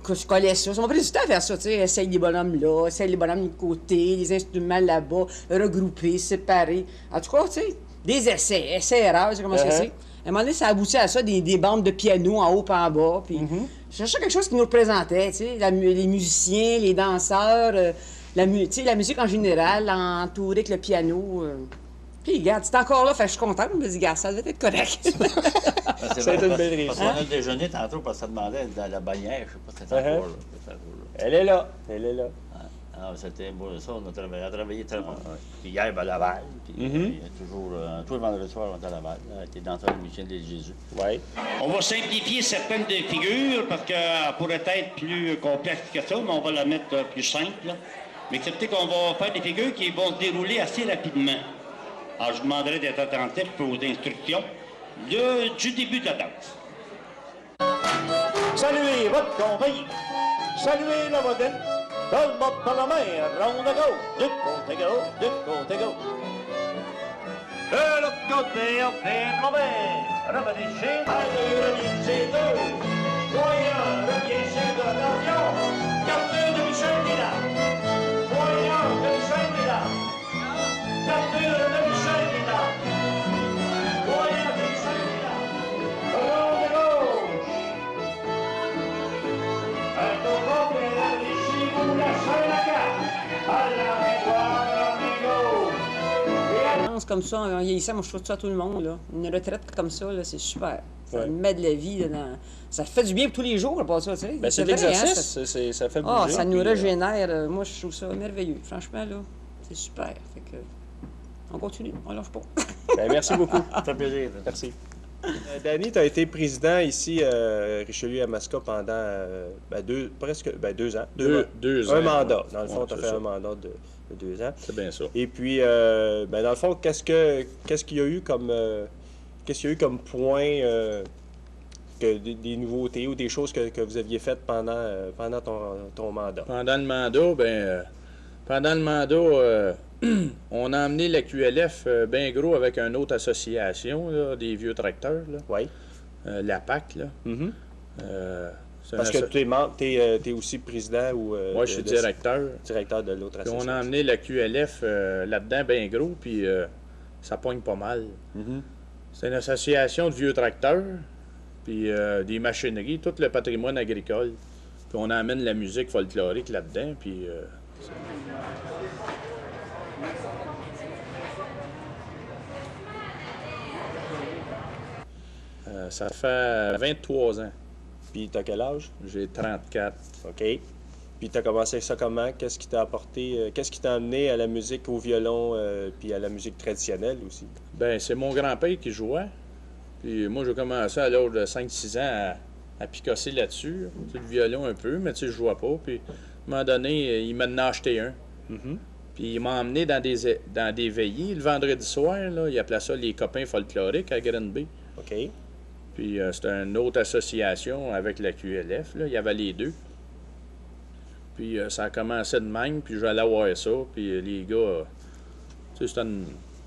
je collais ça. Ça m'a pris du temps à faire ça, tu sais. Essaye les bonhommes là, essaye les bonhommes de côté, les instruments là-bas, regroupés, séparés. En tout cas, tu sais, des essais-erreurs, c'est comment c'est. À un moment donné, ça aboutit à ça, des bandes de piano en haut et en bas. Puis je cherchais quelque chose qui nous représentait, tu sais, les musiciens, les danseurs, la musique en général, entourée avec le piano. Puis, regarde, c'est encore là, fait que je suis contente. Je me dis, regarde, ça devait être correct. Ça a été une belle réussite. Parce qu'on a déjeuné tantôt, parce que ça demandait dans la bannière, je sais pas si c'était encore là. Elle est là, elle est là. Ah, c'était beau, ça, on a travaillé très longtemps. Puis hier, à Laval, puis il y a toujours, tous les vendredis soirs, on est à Laval, avec les danseurs musiciens de Jésus. Oui. On va simplifier certaines des figures, parce qu'elle pourrait être plus complexe que ça, mais on va la mettre plus simple. Là. Mais excepté qu'on va faire des figures qui vont se dérouler assez rapidement. Alors, je vous demanderai d'être attentif aux instructions du début de la danse. Saluez votre convie, saluez la modèle. Tout le monde par la mer, ronde à gauche, du côté gauche, du côté gauche. De l'autre côté, on fait un mauvais. Revenez chez revenez chez deux. Voyons, revenez chez deux, attention. Capture de Michel Dila. Voyons, de Michel Dila. Capture de Michel Dila. Voyons, de Michel Dila. Ronde à gauche. chance comme ça, en vieillissant, moi, je trouve ça à tout le monde, là. Une retraite comme ça, là, c'est super. Ça met de la vie, là, ça fait du bien pour tous les jours, pas ça, tu sais. Ben, c'est de vrai, l'exercice, hein, ça fait bouger. Ah, ça nous puis, régénère. Moi, je trouve ça merveilleux. Franchement, là, c'est super. Fait que, on continue, on lâche pas. Ben, merci beaucoup. Ça fait plaisir. Merci. Danny, tu as été président ici, Richelieu à Masca, pendant presque 2 ans. Deux ans. Un mandat. Dans le fond, Ouais, tu as c'est fait ça. un mandat de 2 ans. C'est bien ça. Et puis, dans le fond, qu'est-ce qu'il y a eu comme point, des nouveautés ou des choses que vous aviez faites pendant ton mandat? Pendant le mandat, on a emmené la QLF bien gros avec une autre association, là, des vieux tracteurs. Oui. La PAC, là. Mm-hmm. C'est Parce que tu es aussi président ou... Moi, je suis directeur. Directeur de l'autre Puis association. on a emmené la QLF là-dedans bien gros, puis ça pogne pas mal. Mm-hmm. C'est une association de vieux tracteurs, puis des machineries, tout le patrimoine agricole. Puis on amène la musique folklorique là-dedans, puis... ça fait 23 ans. Puis t'as quel âge? J'ai 34. OK. Puis t'as commencé ça comment? Qu'est-ce qui t'a apporté, qu'est-ce qui t'a amené à la musique au violon, puis à la musique traditionnelle aussi? Ben c'est mon grand-père qui jouait. Puis moi, j'ai commencé à l'âge de 5-6 ans à picosser là-dessus. Tu sais, le violon un peu, mais tu sais, je jouais pas. Puis à un moment donné, il m'en a acheté un. Mm-hmm. Puis il m'a emmené dans des veillées. Le vendredi soir, là, il appelait ça les copains folkloriques à Granby. OK. Puis c'était une autre association avec la QLF. Là. Il y avait les deux. Puis ça a commencé de même, puis j'allais voir ça. Puis les gars, tu sais,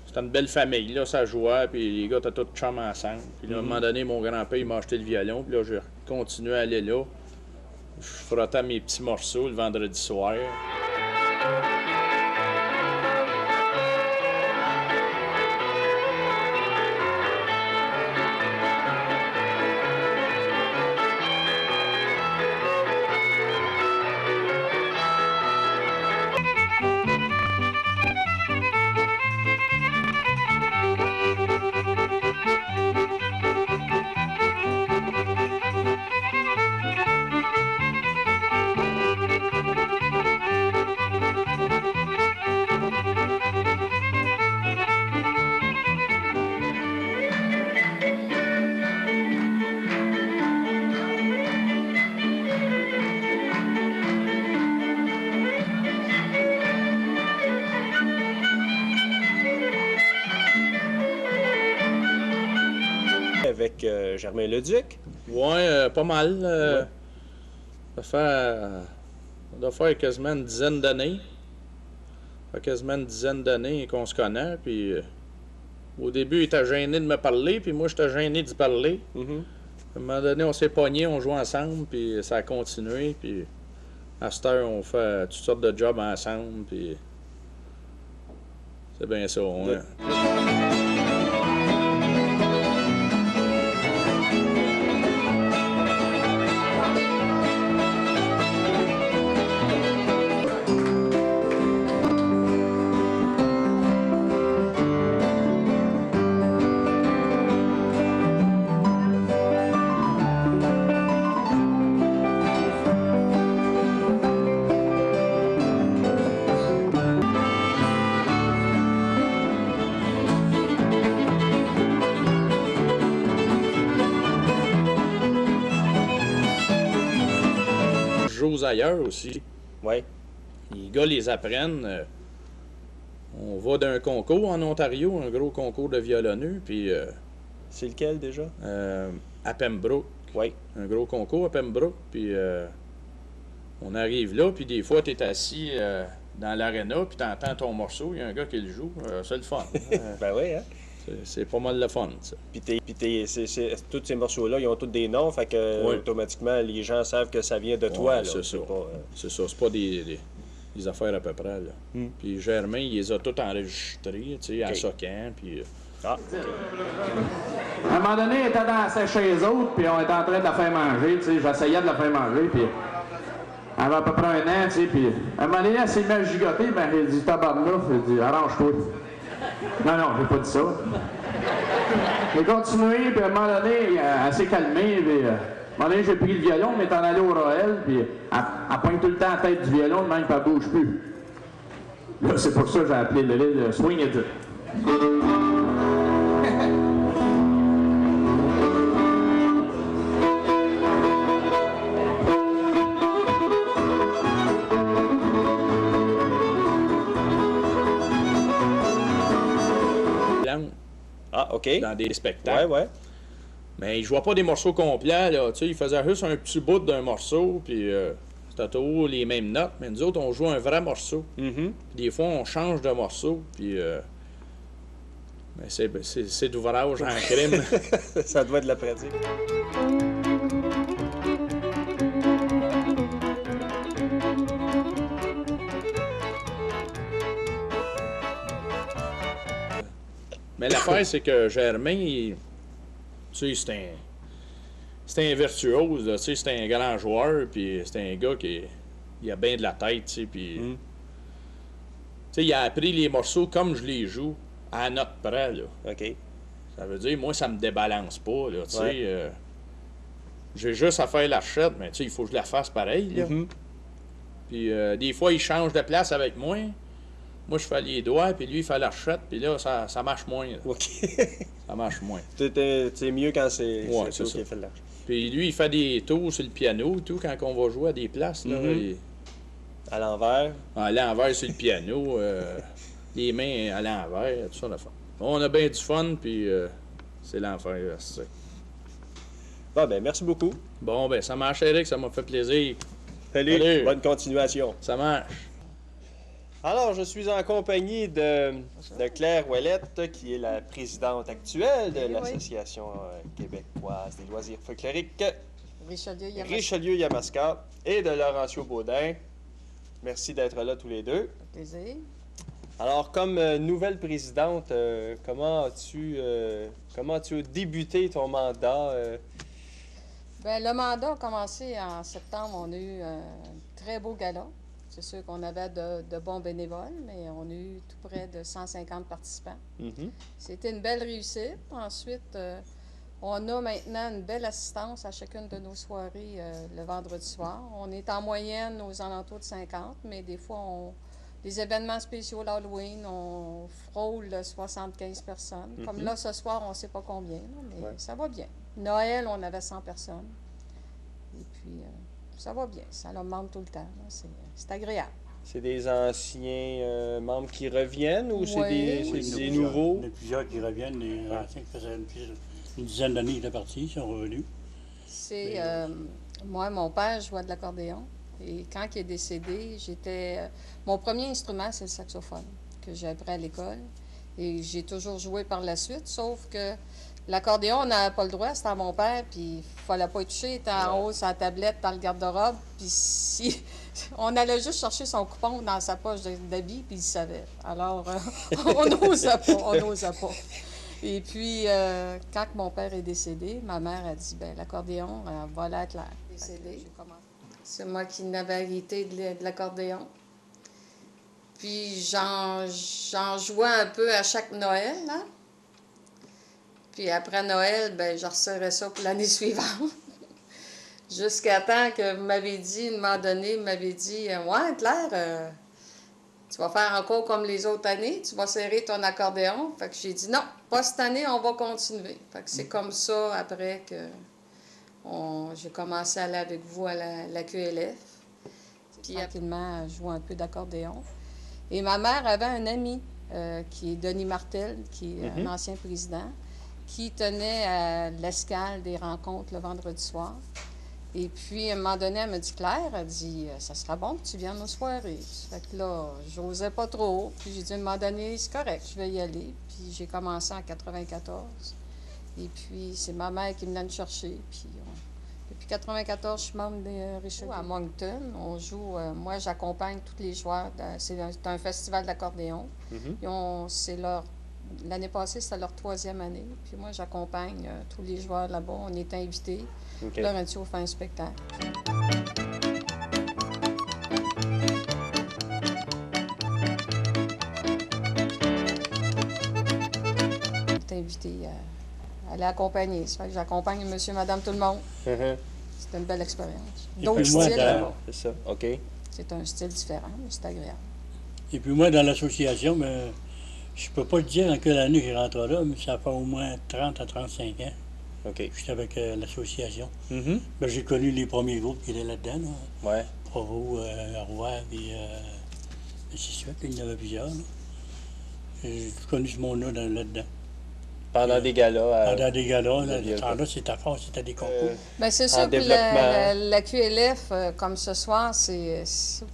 c'était une belle famille, là, ça jouait, puis les gars étaient tous chums ensemble. Puis là, à un moment donné, mon grand-père, il m'a acheté le violon, puis là, j'ai continué à aller là. Je frottais mes petits morceaux le vendredi soir. Avec Germain Leduc? Ouais, pas mal. Ça doit faire quasiment une dizaine d'années. Ça fait quasiment une dizaine d'années qu'on se connaît. Puis au début, il était gêné de me parler, puis moi, j'étais gêné d'y parler. Mm-hmm. À un moment donné, on s'est pognés, on joue ensemble, puis ça a continué. Puis à cette heure, on fait toutes sortes de jobs ensemble, puis c'est bien ça. Ailleurs aussi. Oui. Les gars les apprennent. On va d'un concours en Ontario, un gros concours de violonneux, puis... c'est lequel déjà? À Pembroke. Oui. Un gros concours à Pembroke, puis on arrive là, puis des fois, tu es assis dans l'aréna, puis tu entends ton morceau, il y a un gars qui le joue, c'est le fun. Ben oui, hein? C'est pas mal le fun, ça. Puis tous ces morceaux-là, ils ont tous des noms, fait que automatiquement, les gens savent que ça vient de toi. C'est ça. C'est ça. C'est pas des affaires à peu près. Là. Puis Germain, il les a tous enregistrés, tu sais, à Socan, puis... Ah. À un moment donné, il était dans chez les autres, puis on était en train de la faire manger, tu sais, j'essayais de la faire manger, puis... Elle avait à peu près 1 an, tu sais, puis... À un moment donné, elle s'est mise à gigoter, ben, il dit « Tabarnak », il dit « Arrange-toi ». Non, j'ai pas dit ça. J'ai continué, puis à un moment donné, elle s'est calmée, puis à un moment donné, j'ai pris le violon, mais t'en allé au Roel, puis elle pointe tout le temps la tête du violon, de même, puis elle bouge plus. Là, c'est pour ça que j'ai appelé le livre Swing It. Ah, OK. Dans des spectacles. Ouais. Mais il jouait pas des morceaux complets, là. Tu sais, il faisait juste un petit bout d'un morceau, puis c'était toujours les mêmes notes. Mais nous autres, on joue un vrai morceau. Des fois, on change de morceau, puis... mais c'est d'ouvrage en crime. Ça doit être de la pratique. Mais l'affaire, c'est que Germain, tu sais, c'est un virtuose, tu sais, c'est un grand joueur, puis c'est un gars il a bien de la tête, tu sais, puis... Tu sais, il a appris les morceaux comme je les joue, à note près, là. OK. Ça veut dire, moi, ça me débalance pas, là, tu sais. J'ai juste à faire la chute, mais tu sais, il faut que je la fasse pareil, là. Puis des fois, il change de place avec moi. Moi, je fais les doigts, puis lui, il fait la chute, puis là, ça marche moins. Là. OK. Ça marche moins. C'est mieux quand c'est toi qui fait la chute. Puis lui, il fait des tours sur le piano, tout, quand on va jouer à des places, là. À l'envers. À l'envers sur le piano, les mains à l'envers, tout ça, on a fait. On a bien du fun, puis c'est l'enfer, c'est. Bon, ben, merci beaucoup. Bon, ben, ça marche, Eric, ça m'a fait plaisir. Salut. Bonne continuation. Ça marche. Alors, je suis en compagnie de Claire Ouellette, qui est la présidente actuelle de l'Association québécoise des loisirs folkloriques Richelieu-Yamaska et de Laurencio Baudin. Merci d'être là tous les deux. Plaisir. Alors, comme nouvelle présidente, comment as-tu débuté ton mandat? Bien, le mandat a commencé en septembre. On a eu un très beau gala. C'est sûr qu'on avait de bons bénévoles, mais on a eu tout près de 150 participants. C'était une belle réussite. Ensuite, on a maintenant une belle assistance à chacune de nos soirées le vendredi soir. On est en moyenne aux alentours de 50, mais des fois, les événements spéciaux l'Halloween, on frôle 75 personnes. Comme là, ce soir, on ne sait pas combien, là, mais ça va bien. Noël, on avait 100 personnes. Et puis... ça va bien, ça augmente tout le temps. C'est agréable. C'est des anciens membres qui reviennent ou c'est des nouveaux? Il y en a plusieurs qui reviennent, les anciens qui faisaient une dizaine d'années qu'ils étaient partis, ils sont revenus. Moi, mon père jouait de l'accordéon et quand il est décédé, mon premier instrument, c'est le saxophone que j'ai appris à l'école et j'ai toujours joué par la suite, sauf que l'accordéon, on n'avait pas le droit, c'était à mon père, puis il fallait pas y toucher, il était en haut sur la tablette dans le garde-robe, puis si on allait juste chercher son coupon dans sa poche d'habit, puis il savait. Alors, on n'osait pas. Et puis, quand mon père est décédé, ma mère a dit, bien, l'accordéon, voilà Claire. Décédé. C'est moi qui n'avais hérité de l'accordéon. Puis, j'en jouais un peu à chaque Noël, là. Puis après Noël, ben je resserrais ça pour l'année suivante. Jusqu'à temps que vous m'avez dit, à un moment donné, vous m'avez dit, ouais, Claire, tu vas faire encore comme les autres années, tu vas serrer ton accordéon. Fait que j'ai dit, non, pas cette année, on va continuer. Fait que c'est comme ça, après que j'ai commencé à aller avec vous à la QLF. Puis rapidement, je jouais un peu d'accordéon. Et ma mère avait un ami, qui est Denis Martel, qui est un ancien président, qui tenait à l'escale des rencontres le vendredi soir. Et puis, à un moment donné, elle m'a dit, Claire, elle dit, ça sera bon que tu viennes aux soirées. Fait que là, j'osais pas trop. Puis j'ai dit, à un moment donné, c'est correct, je vais y aller. Puis j'ai commencé en 94. Et puis, c'est ma mère qui me venait me chercher. Puis depuis 94, je suis membre de Richelieu. À Moncton, on joue, moi, j'accompagne tous les joueurs. C'est un festival d'accordéon. L'année passée, c'était leur 3e année. Puis moi, j'accompagne tous les joueurs là-bas. On est invités. Laurencio fait un spectacle. invité à l'accompagner. Ça fait que j'accompagne monsieur, madame, tout le monde. Mhm. C'était une belle expérience. Et D'autres puis moi, styles, C'est ça, OK. c'est un style différent, mais c'est agréable. Et puis moi, dans l'association, mais je peux pas te dire en quelle année j'ai rentré là, mais ça fait au moins 30 à 35 ans. OK. J'étais avec l'association. Mhm. Ben, j'ai connu les premiers groupes qui étaient là-dedans. Là. Ouais. Provo, Roy, puis ainsi de suite. Il y en avait plusieurs. Là. J'ai connu ce monde-là là-dedans. Pendant des galas. Pendant des galas, le là, vieux ce temps-là, c'était fort, c'était des concours. Ben, c'est en sûr que développement. la QLF, comme ce soir,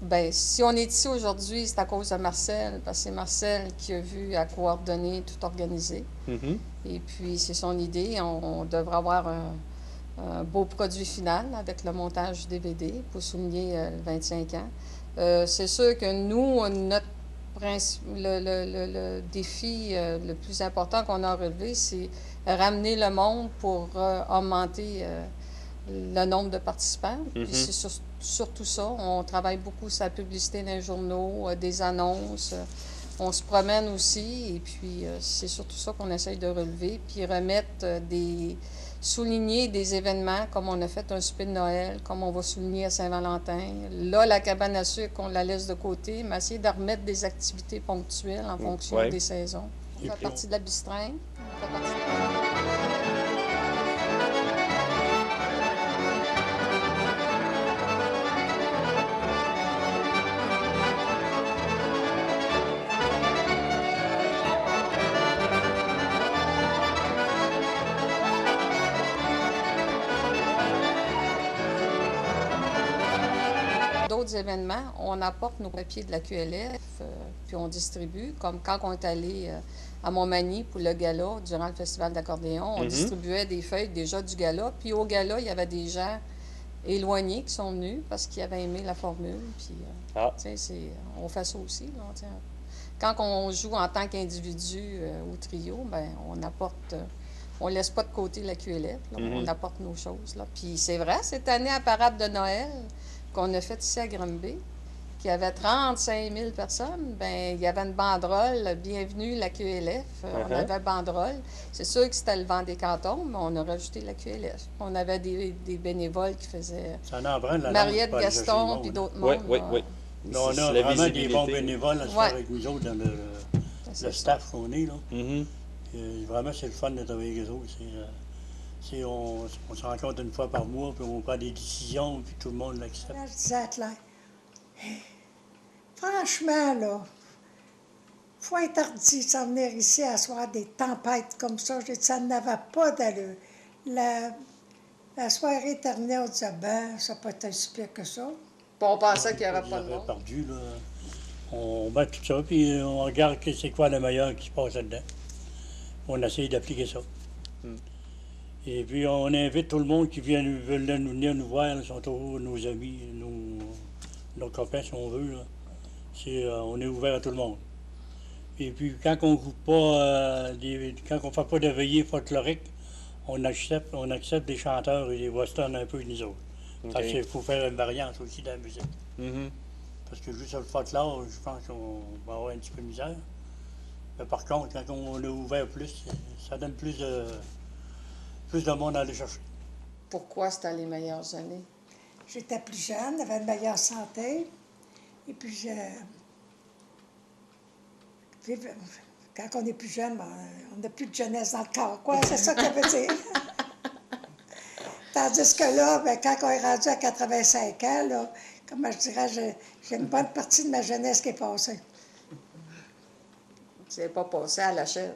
ben, si on est ici aujourd'hui, c'est à cause de Marcel, parce que c'est Marcel qui a vu à coordonner, tout organiser. Mhm. Et puis, c'est son idée. On devrait avoir un beau produit final avec le montage du DVD pour souligner le 25 ans. C'est sûr que nous, notre le défi le plus important qu'on a relevé, c'est ramener le monde pour augmenter le nombre de participants. Puis c'est surtout ça. On travaille beaucoup sur la publicité dans les journaux, des annonces. On se promène aussi. Et puis, c'est surtout ça qu'on essaye de relever. Puis remettre souligner des événements comme on a fait un souper de Noël, comme on va souligner à Saint-Valentin. Là, la cabane à sucre, on la laisse de côté, mais essayer de remettre des activités ponctuelles en fonction des saisons. On fait partie de la bistringue. On fait partie d'autres événements, on apporte nos papiers de la QLF, puis on distribue, comme quand on est allé à Montmagny pour le gala, durant le festival d'accordéon, on distribuait des feuilles déjà du gala, puis au gala, il y avait des gens éloignés qui sont venus parce qu'ils avaient aimé la formule, puis on fait ça aussi. Là, quand on joue en tant qu'individu au trio, ben on apporte... on ne laisse pas de côté la QLF, là, on apporte nos choses. Là. Puis c'est vrai, cette année, à Parade de Noël, qu'on a fait ici à Granby, qui avait 35 000 personnes, ben il y avait une banderole, bienvenue la QLF, on avait banderole. C'est sûr que c'était le vent des cantons, mais on a rajouté la QLF. On avait des bénévoles qui faisaient Mariette Gaston, puis d'autres mondes. Oui. On a vraiment des bons bénévoles à se faire avec nous autres dans le staff qu'on est. Là. Vraiment, c'est le fun de travailler avec eux autres. On se rencontre une fois par mois, puis on prend des décisions, puis tout le monde l'accepte. Je disais à Claire, franchement, là, faut interdire de s'en venir ici à soir des tempêtes comme ça. J'ai dit, ça n'avait pas d'allure. La soirée terminée, on disait, ben, ça peut être aussi pire que ça. Puis on pensait qu'il n'y aurait pas de monde. Perdu, là. On bat tout ça, puis on regarde c'est quoi le meilleur qui se passe là-dedans. On essaye d'appliquer ça. Et puis, on invite tout le monde qui veulent venir nous voir. Ils sont toujours nos amis, nos copains, si on veut. Là. On est ouvert à tout le monde. Et puis, quand on joue pas, quand on fait pas de veillée folklorique, on accepte des chanteurs et des westerns un peu nous autres. Parce qu'il faut faire une variante aussi dans la musique. Parce que juste sur le folklore, je pense qu'on va avoir un petit peu de misère. Mais par contre, quand on est ouvert plus, ça donne plus de monde à aller chercher. Pourquoi c'était les meilleures années? J'étais plus jeune, j'avais une meilleure santé. Et puis, quand on est plus jeune, ben, on n'a plus de jeunesse dans le corps, quoi. C'est ça que ça veut dire. Tandis que là, ben, quand on est rendu à 85 ans, là, comment je dirais, j'ai une bonne partie de ma jeunesse qui est passée. C'est pas passé à la chaîne.